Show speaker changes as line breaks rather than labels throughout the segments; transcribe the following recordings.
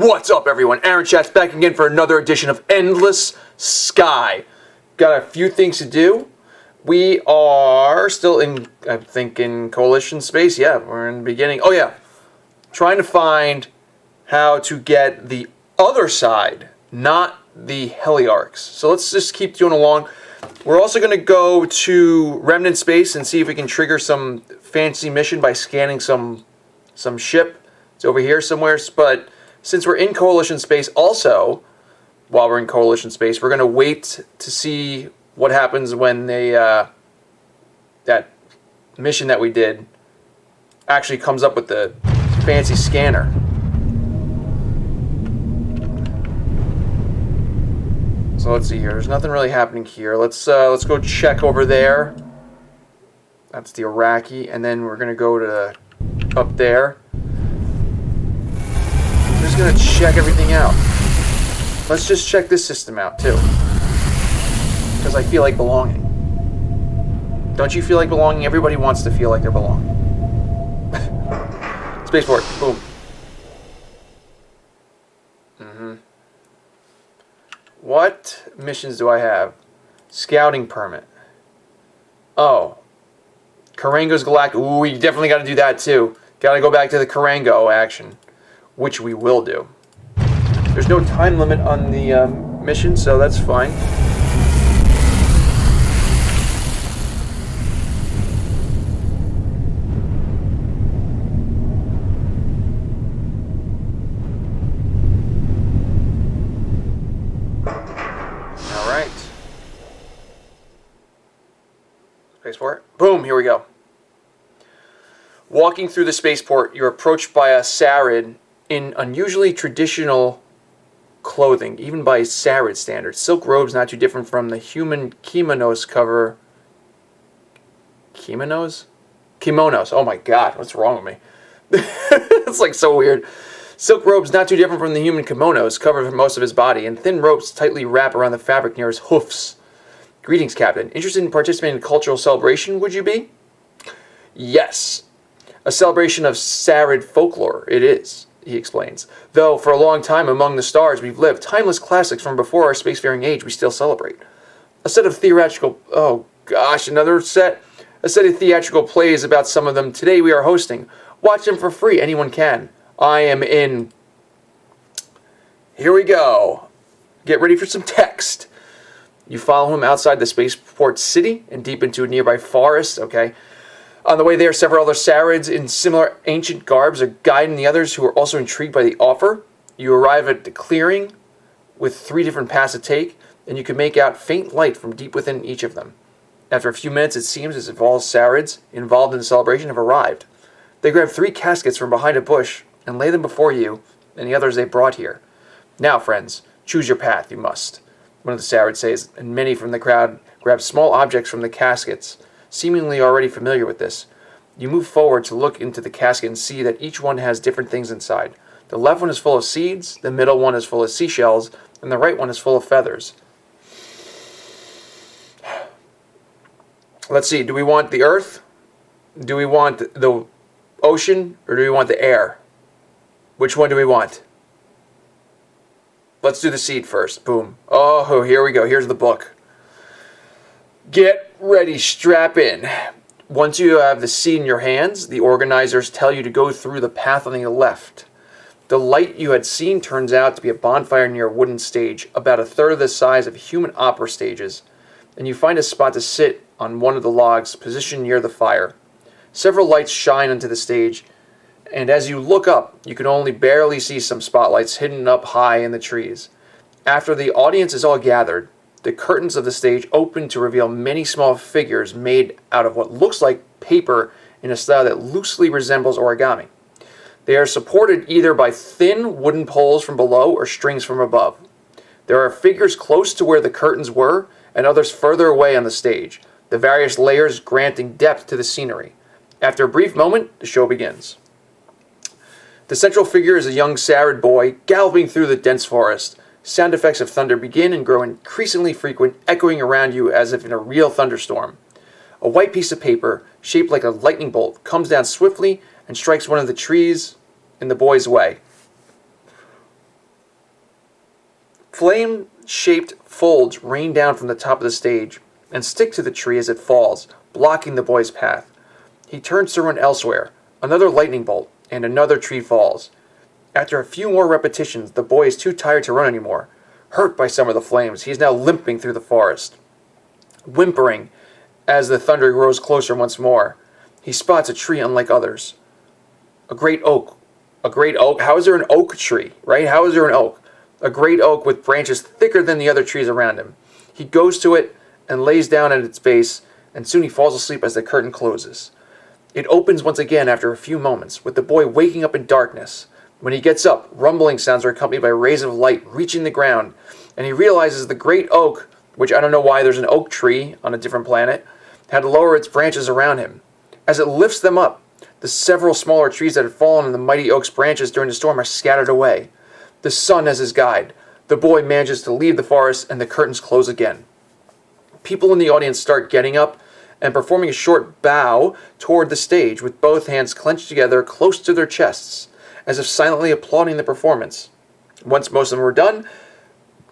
What's up, everyone? Aaron Chat's back again for another edition of Endless Sky. Got a few things to do. We are still in, I think, in coalition space. Yeah, we're in the beginning. Oh, yeah. Trying to find how to get the other side, not the heliarchs. So let's just keep doing along. We're also going to go to Remnant Space and see if we can trigger some fancy mission by scanning some ship. It's over here somewhere, but since we're in coalition space also, while we're in coalition space, we're going to wait to see what happens when they, that mission that we did actually comes up with the fancy scanner. So let's see here. There's nothing really happening here. Let's go check over there. That's the Iraqi, and then we're going to go to up there. I'm just going to check everything out. Let's just check this system out, too. Because I feel like belonging. Don't you feel like belonging? Everybody wants to feel like they're belonging. Spaceport. Boom. What missions do I have? Scouting permit. Oh. Karango's Galactic. Ooh, we definitely got to do that, too. Got to go back to the Karango action. Which we will do. There's no time limit on the mission, so that's fine. Alright. Spaceport. Boom, here we go. Walking through the spaceport, you're approached by a Sarid in unusually traditional clothing, even by Sarid standards. Silk robes not too different from the human kimonos cover. Kimonos? Kimonos. Oh my god, what's wrong with me? It's like so weird. Silk robes not too different from the human kimonos cover most of his body, and thin ropes tightly wrap around the fabric near his hoofs. Greetings, Captain. Interested in participating in a cultural celebration, would you be? Yes. A celebration of Sarid folklore, it is, he explains. Though, for a long time among the stars we've lived, timeless classics from before our spacefaring age we still celebrate. A set of theatrical... Oh, gosh, another set? A set of theatrical plays about some of them today we are hosting. Watch them for free, anyone can. I am in... Here we go. Get ready for some text. You follow him outside the spaceport city and deep into a nearby forest, okay? On the way there, several other Sarids in similar ancient garbs are guiding the others who are also intrigued by the offer. You arrive at the clearing with 3 different paths to take, and you can make out faint light from deep within each of them. After a few minutes, it seems as if all Sarids involved in the celebration have arrived. They grab 3 caskets from behind a bush and lay them before you and the others they brought here. Now, friends, choose your path, you must. One of the Sarids says, and many from the crowd grab small objects from the caskets, seemingly already familiar with this. You move forward to look into the casket and see that each one has different things inside. The left one is full of seeds, the middle one is full of seashells, and the right one is full of feathers. Let's see, do we want the earth? Do we want the ocean? Or do we want the air? Which one do we want? Let's do the seed first. Boom. Oh, here we go. Here's the book. Get ready, strap in. Once you have the seed in your hands, the organizers tell you to go through the path on the left. The light you had seen turns out to be a bonfire near a wooden stage, about a third of the size of human opera stages, and you find a spot to sit on one of the logs positioned near the fire. Several lights shine onto the stage, and as you look up, you can only barely see some spotlights hidden up high in the trees. After the audience is all gathered, the curtains of the stage open to reveal many small figures made out of what looks like paper in a style that loosely resembles origami. They are supported either by thin wooden poles from below or strings from above. There are figures close to where the curtains were and others further away on the stage, the various layers granting depth to the scenery. After a brief moment, the show begins. The central figure is a young Sarid boy galloping through the dense forest. Sound effects of thunder begin and grow increasingly frequent, echoing around you as if in a real thunderstorm. A white piece of paper, shaped like a lightning bolt, comes down swiftly and strikes one of the trees in the boy's way. Flame-shaped folds rain down from the top of the stage and stick to the tree as it falls, blocking the boy's path. He turns to run elsewhere. Another lightning bolt, and another tree falls. After a few more repetitions, the boy is too tired to run anymore. Hurt by some of the flames, he is now limping through the forest. Whimpering as the thunder grows closer once more, he spots a tree unlike others. A great oak. A great oak? How is there an oak tree, right? How is there an oak? A great oak with branches thicker than the other trees around him. He goes to it and lays down at its base, and soon he falls asleep as the curtain closes. It opens once again after a few moments, with the boy waking up in darkness. When he gets up, rumbling sounds are accompanied by rays of light reaching the ground, and he realizes the great oak, which I don't know why there's an oak tree on a different planet, had lowered its branches around him. As it lifts them up, the several smaller trees that had fallen on the mighty oak's branches during the storm are scattered away. The sun as his guide, the boy manages to leave the forest, and the curtains close again. People in the audience start getting up and performing a short bow toward the stage with both hands clenched together close to their chests, as if silently applauding the performance. Once most of them are done,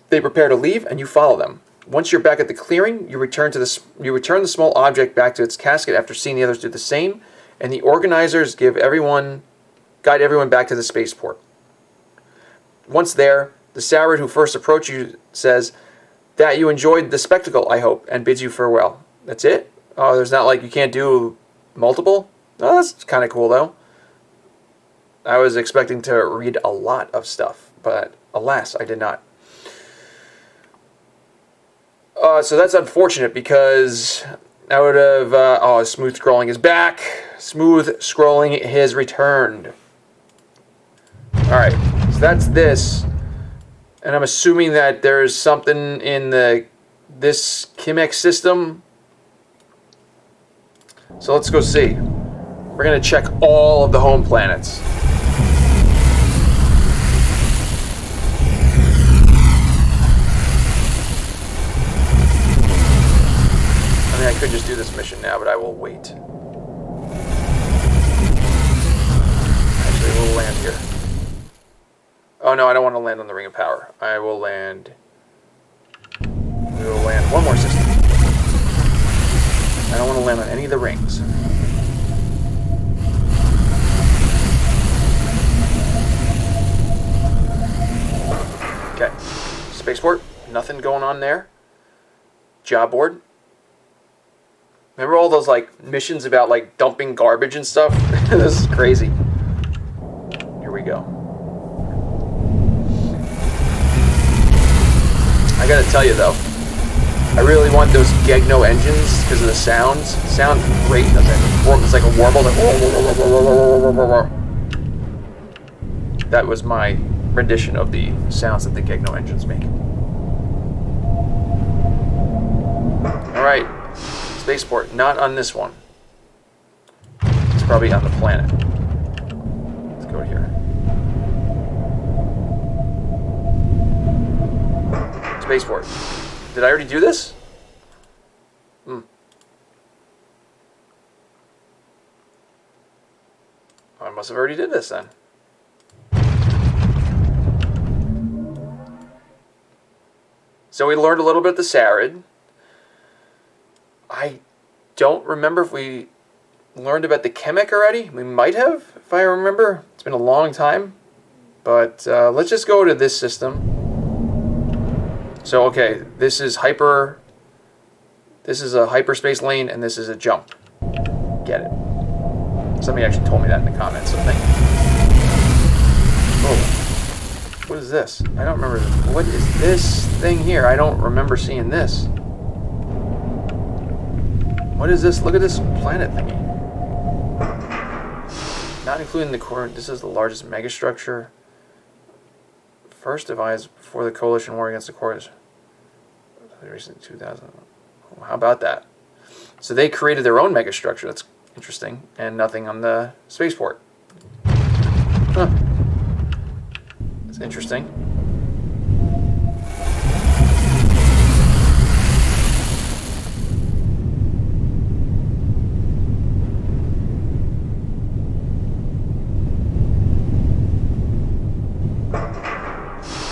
they prepare to leave, and you follow them. Once you're back at the clearing, you return the small object back to its casket after seeing the others do the same, and the organizers guide everyone back to the spaceport. Once there, the Saurid who first approached you says that you enjoyed the spectacle, I hope, and bids you farewell. That's it? Oh, there's not like you can't do multiple? Oh, that's kind of cool, though. I was expecting to read a lot of stuff, but alas, I did not. So that's unfortunate because I would have... smooth scrolling is back. Smooth scrolling has returned. Alright, so that's this. And I'm assuming that there's something in this Kimek system. So let's go see. We're going to check all of the home planets. I mean, I could just do this mission now, but I will wait. Actually, we'll land here. Oh no, I don't want to land on the Ring of Power. We will land one more system. I don't want to land on any of the rings. Okay. Spaceport. Nothing going on there. Job board. Remember all those like missions about like dumping garbage and stuff? This is crazy. Here we go. I gotta tell you though, I really want those Gegno engines because of the sounds. Sound great, doesn't it? It's like a warble. Like, that was my rendition of the sounds that the Gegno engines make. Alright, spaceport. Not on this one. It's probably on the planet. Let's go here. Spaceport. Did I already do this? I must have already did this then. So we learned a little bit of the Saurid. I don't remember if we learned about the Kimek already. We might have, if I remember. It's been a long time. But let's just go to this system. So, okay, this is a hyperspace lane, and this is a jump. Get it. Somebody actually told me that in the comments, so thank you. Oh, what is this? I don't remember. What is this thing here? I don't remember seeing this. What is this? Look at this planet thingy. Not including the core. This is the largest megastructure. First devised before the coalition war against the coalition. Recent 2000. Oh, how about that? So they created their own megastructure. That's interesting, and nothing on the spaceport. Huh. That's interesting.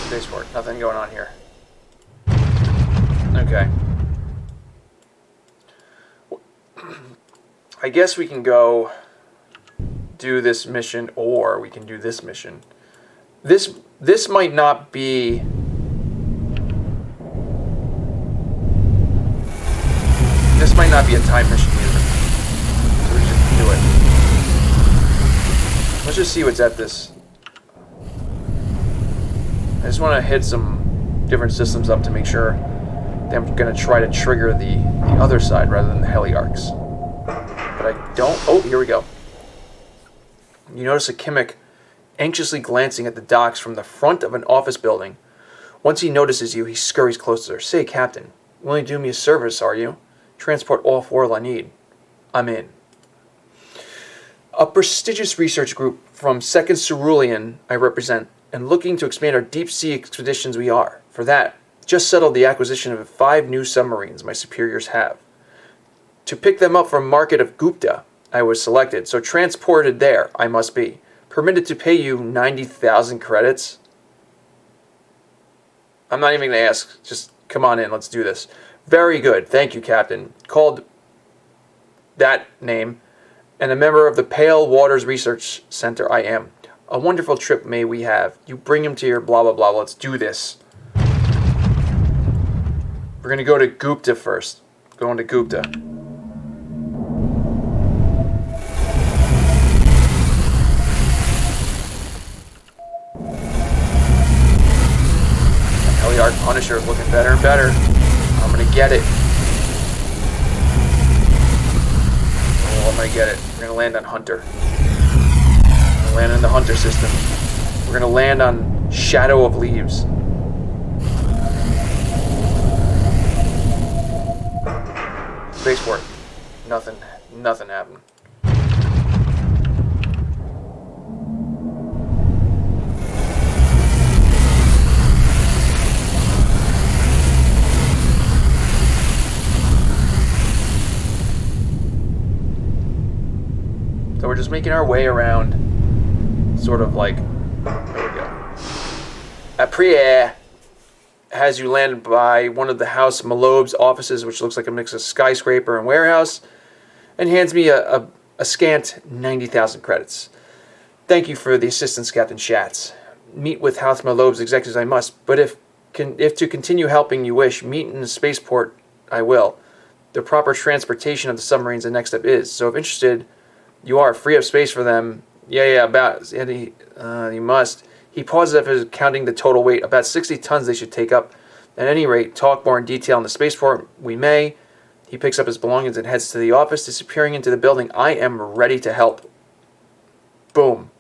Spaceport. Nothing going on here. Okay. I guess we can go do this mission, or we can do this mission. This might not be... This might not be a time mission either. So we just do it. Let's just see what's at this. I just want to hit some different systems up to make sure that I'm going to try to trigger the other side rather than the heliarcs. But I don't... Oh, here we go. You notice a Kimmick anxiously glancing at the docks from the front of an office building. Once he notices you, he scurries closer. Say, Captain, willing to do me a service, are you? Transport all 4 I need. I'm in. A prestigious research group from 2nd Cerulean I represent, and looking to expand our deep-sea expeditions we are. For that, just settled the acquisition of 5 new submarines my superiors have. To pick them up from market of Gupta, I was selected, so transported there I must be. Permitted to pay you 90,000 credits. I'm not even going to ask. Just come on in. Let's do this. Very good. Thank you, Captain. Called that name, and a member of the Pale Waters Research Center I am. A wonderful trip may we have. You bring him to your blah, blah, blah. Let's do this. We're going to go to Gupta first. Going to Gupta. Heliarc Punisher is looking better and better. I'm going to get it. Oh, I'm going to get it. We're going to land on Hunter. We're going to land in the Hunter system. We're going to land on Shadow of Leaves. Spaceport. Nothing happened. So we're just making our way around, sort of like, there we go. Après has you landed by one of the House Malob's offices, which looks like a mix of skyscraper and warehouse, and hands me a scant 90,000 credits. Thank you for the assistance, Captain Schatz. Meet with House Malob's executives I must, but if to continue helping you wish, meet in the spaceport I will. The proper transportation of the submarines the next step is, so if interested... You are free up space for them. Yeah, about. And you must. He pauses after counting the total weight. About 60 tons they should take up. At any rate, talk more in detail in the spaceport. We may. He picks up his belongings and heads to the office, disappearing into the building. I am ready to help. Boom.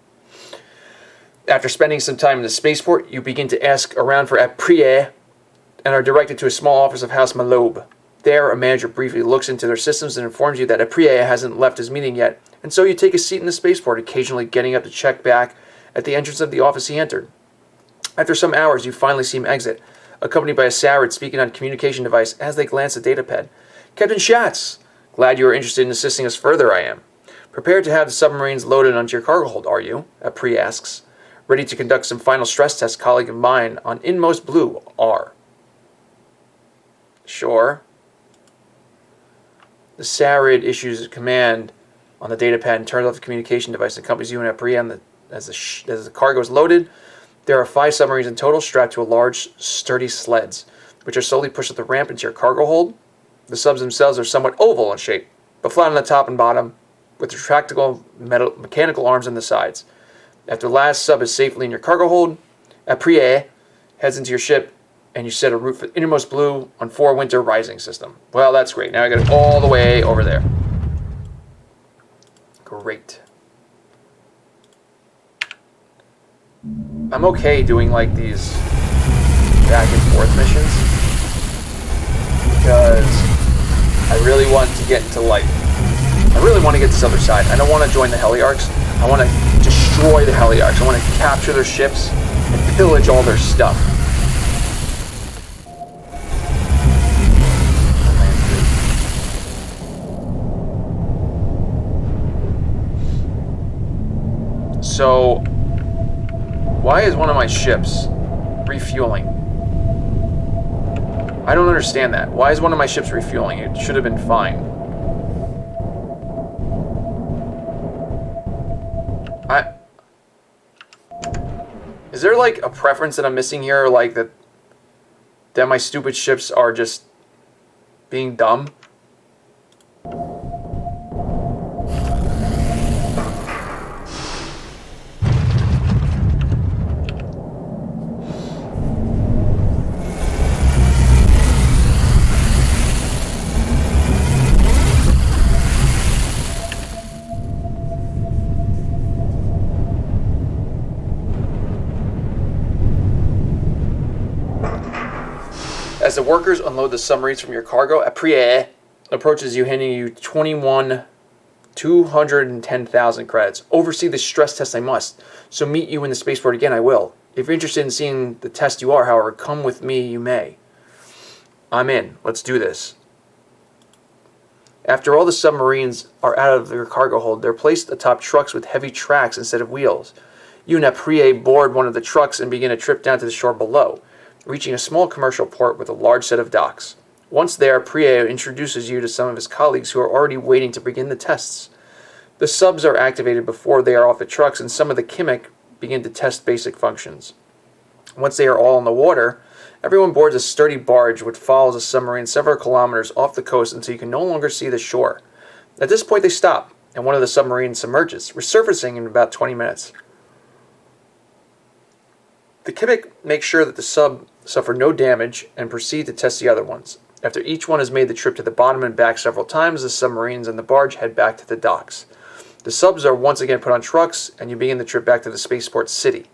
After spending some time in the spaceport, you begin to ask around for Après and are directed to a small office of House Malob. There, a manager briefly looks into their systems and informs you that Après hasn't left his meeting yet. And so you take a seat in the spaceport, occasionally getting up to check back at the entrance of the office he entered. After some hours, you finally see him exit, accompanied by a Sarid speaking on a communication device as they glance at datapad. Captain Schatz, glad you are interested in assisting us further, I am. Prepared to have the submarines loaded onto your cargo hold, are you? Après asks. Ready to conduct some final stress tests, colleague of mine, on Inmost Blue, R. Sure. The Sarid issues a command on the datapad and turns off the communication device that accompanies you and Après as the cargo is loaded. There are 5 submarines in total strapped to a large, sturdy sleds, which are slowly pushed up the ramp into your cargo hold. The subs themselves are somewhat oval in shape, but flat on the top and bottom, with retractable mechanical arms on the sides. After the last sub is safely in your cargo hold, Après heads into your ship, and you set a route for Innermost Blue on 4 Winter Rising system. Well, that's great. Now I got it all the way over there. Great. I'm okay doing like these back and forth missions because I really want to get into I really want to get this other side. I don't want to join the Heliarcs. I want to destroy the Heliarcs. I want to capture their ships and pillage all their stuff. So, why is one of my ships refueling? I don't understand that. Why is one of my ships refueling? It should have been fine. Is there like a preference that I'm missing here, or like that my stupid ships are just being dumb? As the workers unload the submarines from your cargo, Apria approaches you, handing you 210,000 credits. Oversee the stress test I must, so meet you in the spaceport again I will. If you're interested in seeing the test you are, however, come with me you may. I'm in. Let's do this. After all the submarines are out of their cargo hold, they're placed atop trucks with heavy tracks instead of wheels. You and Apria board one of the trucks and begin a trip down to the shore below, reaching a small commercial port with a large set of docks. Once there, Priya introduces you to some of his colleagues who are already waiting to begin the tests. The subs are activated before they are off the trucks, and some of the Kimmick begin to test basic functions. Once they are all in the water, everyone boards a sturdy barge which follows a submarine several kilometers off the coast until you can no longer see the shore. At this point they stop, and one of the submarines submerges, resurfacing in about 20 minutes. The Kimmick make sure that the sub suffer no damage and proceed to test the other ones. After each one has made the trip to the bottom and back several times, the submarines and the barge head back to the docks. The subs are once again put on trucks, and you begin the trip back to the spaceport city.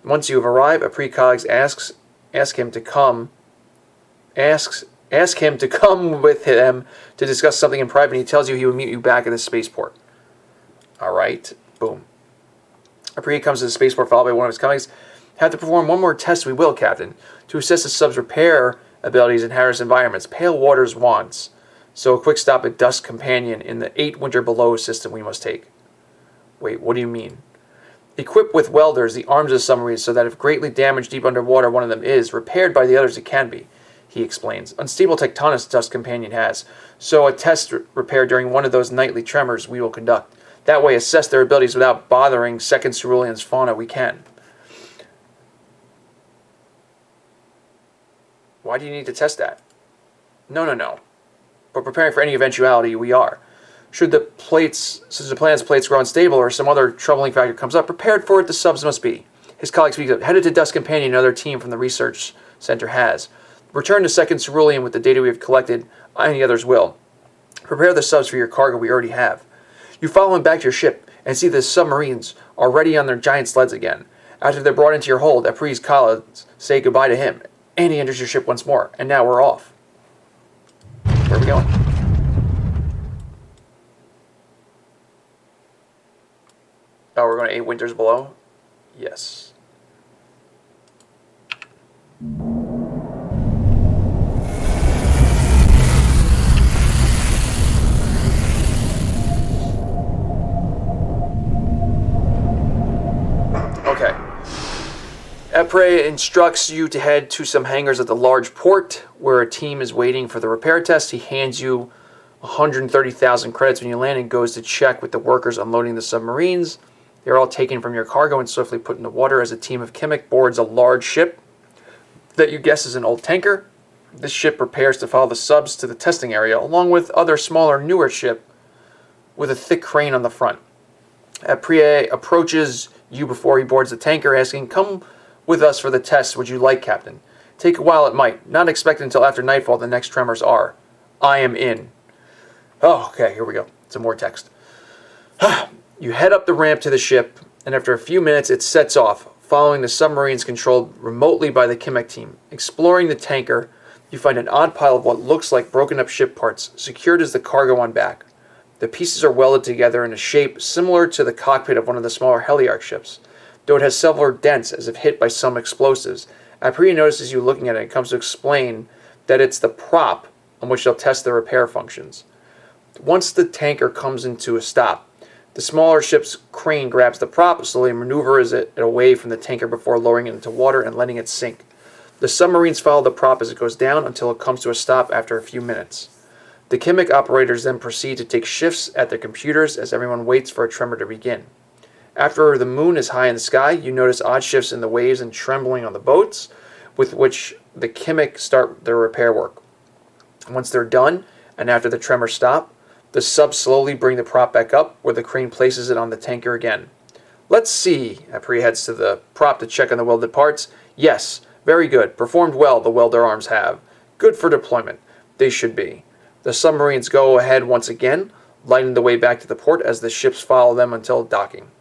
Once you have arrived, a pre-colleague asks him to come with him to discuss something in private, and he tells you he will meet you back at the spaceport. Alright, boom. A pre comes to the spaceport followed by one of his colleagues. Have to perform one more test, we will, Captain, to assess the sub's repair abilities in hazardous environments. Pale waters wants. So a quick stop at Dust Companion in the 8 Winter Below system we must take. Wait, what do you mean? Equipped with welders, the arms of the submarine, so that if greatly damaged deep underwater one of them is, repaired by the others it can be, he explains. Unstable tectonics Dust Companion has, so a test repair during one of those nightly tremors we will conduct. That way assess their abilities without bothering second cerulean's fauna we can. Why do you need to test that? No. But preparing for any eventuality, we are. Should the planet's plates grow unstable or some other troubling factor comes up, prepared for it the subs must be. His colleague speaks up. Headed to Dust Companion, another team from the research center has. Return to second cerulean with the data we have collected. Any others will. Prepare the subs for your cargo we already have. You follow him back to your ship and see the submarines are ready on their giant sleds again. After they're brought into your hold, Apri's colleagues say goodbye to him. And he enters your ship once more. And now we're off. Where are we going? Oh, we're going to 8 Winters Below? Yes. Okay. Epre instructs you to head to some hangars at the large port where a team is waiting for the repair test. He hands you 130,000 credits when you land and goes to check with the workers unloading the submarines. They're all taken from your cargo and swiftly put in the water as a team of Kimmick boards a large ship that you guess is an old tanker. This ship prepares to follow the subs to the testing area along with other smaller, newer ship with a thick crane on the front. Aprie approaches you before he boards the tanker asking, "Come with us for the test, would you like, Captain? Take a while it might. Not expected until after nightfall the next tremors are. I am in." Oh, okay, here we go. Some more text. You head up the ramp to the ship, and after a few minutes it sets off, following the submarines controlled remotely by the Kimmick team. Exploring the tanker, you find an odd pile of what looks like broken up ship parts, secured as the cargo on back. The pieces are welded together in a shape similar to the cockpit of one of the smaller Heliarch ships, though it has several dents as if hit by some explosives. Apria notices you looking at it and comes to explain that it's the prop on which they'll test the repair functions. Once the tanker comes into a stop, the smaller ship's crane grabs the prop, slowly maneuvers it away from the tanker before lowering it into water and letting it sink. The submarines follow the prop as it goes down until it comes to a stop after a few minutes. The Chemic operators then proceed to take shifts at their computers as everyone waits for a tremor to begin. After the moon is high in the sky, you notice odd shifts in the waves and trembling on the boats, with which the Chemic start their repair work. Once they're done, and after the tremors stop, the subs slowly bring the prop back up, where the crane places it on the tanker again. Let's see. Apri heads to the prop to check on the welded parts. Yes, very good. Performed well, the welder arms have. Good for deployment. They should be. The submarines go ahead once again, lighting the way back to the port as the ships follow them until docking.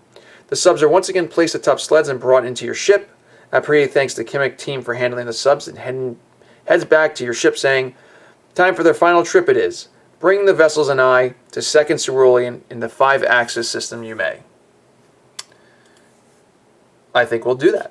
The subs are once again placed atop sleds and brought into your ship. Apri thanks the Chemic team for handling the subs and heads back to your ship saying, "Time for their final trip it is. Bring the vessels and I to Second Cerulean in the 5-axis system you may." I think we'll do that.